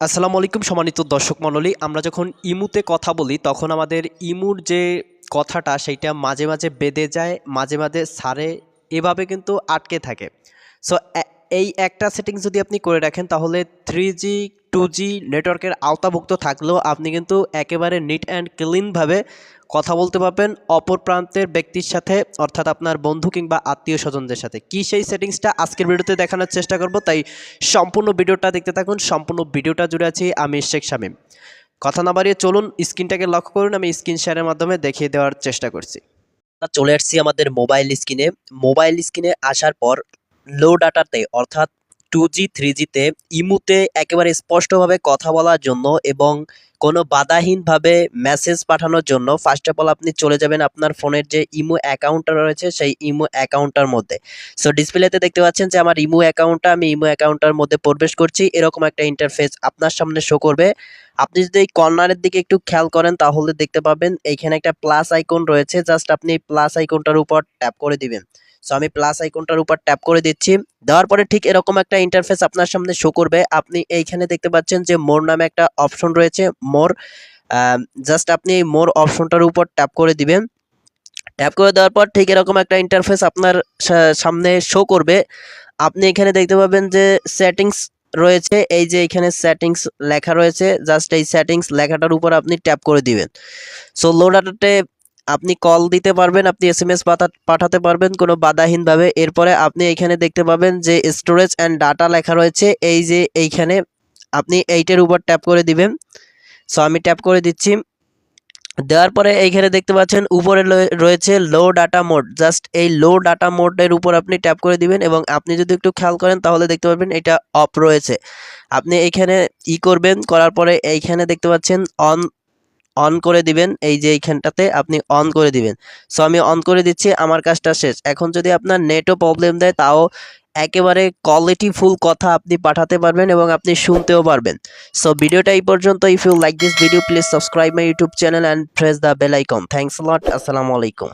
আসসালামু আলাইকুম সম্মানিত দর্শক মণ্ডলী, আমরা যখন ইমুতে কথা বলি তখন আমাদের ইমুর যে কথাটা সেইটা মাঝে মাঝে বেঁধে যায়, মাঝে মাঝে ছাড়ে, এভাবে কিন্তু আটকে থাকে। সো এই একটা সেটিংস যদি আপনি করে রাখেন তাহলে 3G 2G নেটওয়ার্কের আওতাভুক্ত থাকলেও আপনি কিন্তু একেবারে নিট অ্যান্ড ক্লিনভাবে কথা বলতে পারবেন অপর প্রান্তের ব্যক্তির সাথে, অর্থাৎ আপনার বন্ধু কিংবা আত্মীয় স্বজনদের সাথে। কি সেই সেটিংসটা আজকের ভিডিওতে দেখানোর চেষ্টা করব, তাই সম্পূর্ণ ভিডিওটা দেখতে থাকুন। সম্পূর্ণ ভিডিওটা জুড়ে আছি আমি শেখ শামীম। কথা না বাড়িয়ে চলুন স্ক্রিনটাকে লক্ষ্য করুন, আমি স্ক্রিন শেয়ারের মাধ্যমে দেখিয়ে দেওয়ার চেষ্টা করছি। চলে আসছি আমাদের মোবাইল স্ক্রিনে আসার পর লো ডাটাতে অর্থাৎ 2G 3Gতে ইমুতে একেবারে স্পষ্টভাবে কথা বলার জন্য এবং কোনো বাধাহীনভাবে মেসেজ পাঠানোর জন্য ফার্স্ট অফ অল আপনি চলে যাবেন আপনার ফোনের যে ইমো অ্যাকাউন্টটা রয়েছে সেই ইমো অ্যাকাউন্টটার মধ্যে। সো ডিসপ্লেতে দেখতে পাচ্ছেন যে আমার ইমো অ্যাকাউন্টটা, আমি ইমো অ্যাকাউন্টটার মধ্যে প্রবেশ করছি। এরকম একটা ইন্টারফেস আপনার সামনে শো করবে। আপনি যদি এই কর্নারের দিকে একটু খেয়াল করেন তাহলে দেখতে পাবেন এইখানে একটা প্লাস আইকন রয়েছে, জাস্ট আপনি প্লাস আইকনটার উপর ট্যাপ করে দিবেন। সো আমি প্লাস আইকনটার উপর ট্যাপ করে দিচ্ছি। দেওয়ার পরে ঠিক এরকম একটা ইন্টারফেস আপনার সামনে শো করবে। আপনি এইখানে দেখতে পাচ্ছেন যে মোর নামে একটা অপশন রয়েছে, মোর। জাস্ট আপনি এই মোর অপশনটার উপর ট্যাপ করে দিবেন। ট্যাপ করে দেওয়ার পর ঠিক এরকম একটা ইন্টারফেস আপনার সামনে শো করবে। আপনি এখানে দেখতে পাবেন যে সেটিংস রয়েছে, এই যে এখানে সেটিংস লেখা রয়েছে, জাস্ট এই সেটিংস লেখাটার উপর আপনি ট্যাপ করে দিবেন। সো লো ডাটাতে আপনি কল দিতে পারবেন, আপনি এসএমএস পাঠাতে পারবেন কোনো বাধাহীনভাবে। এরপরে আপনি এখানে দেখতে পাবেন যে স্টোরেজ অ্যান্ড ডাটা লেখা রয়েছে, এই যে এইখানে আপনি এইটার উপর ট্যাপ করে দিবেন। সো আমি ট্যাপ করে দিচ্ছি। দেওয়ার পরে এইখানে দেখতে পাচ্ছেন উপরে রয়েছে লো ডাটা মোড, জাস্ট এই লো ডাটা মোডের উপর আপনি ট্যাপ করে দিবেন এবং আপনি যদি একটু খেয়াল করেন তাহলে দেখতে পাবেন এটা অফ রয়েছে। আপনি এইখানে করবেন, করার পরে এইখানে দেখতে পাচ্ছেন অন অন করে দিবেন, এই যে এইখানটাতে আপনি অন করে দিবেন। সো আমি অন করে দিচ্ছি, আমার কাজটা শেষ। এখন যদি আপনার নেটও প্রবলেম দেয় তাও একেবারে কোয়ালিটি ফুল কথা আপনি পাঠাতে পারবেন এবং আপনি শুনতেও পারবেন। সো ভিডিওটা এই পর্যন্ত। If you like this video please subscribe my YouTube channel and press the bell icon. Thanks a lot. আসসালামু আলাইকুম।